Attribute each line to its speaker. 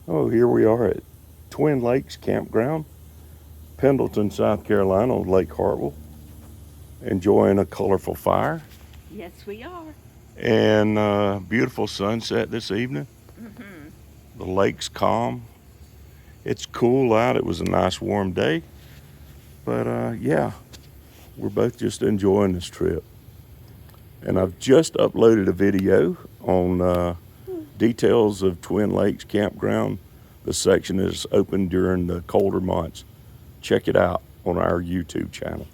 Speaker 1: Oh, here we are at Twin Lakes Campground, Pendleton, South Carolina, on Lake Hartwell, enjoying a colorful fire
Speaker 2: Yes, we are.
Speaker 1: and beautiful sunset this evening.
Speaker 2: Mm-hmm.
Speaker 1: The lake's calm. It's cool out. It was a nice warm day, but yeah, we're both just enjoying this trip. And I've just uploaded a video on details of Twin Lakes Campground. The section is open during the colder months. Check it out on our YouTube channel.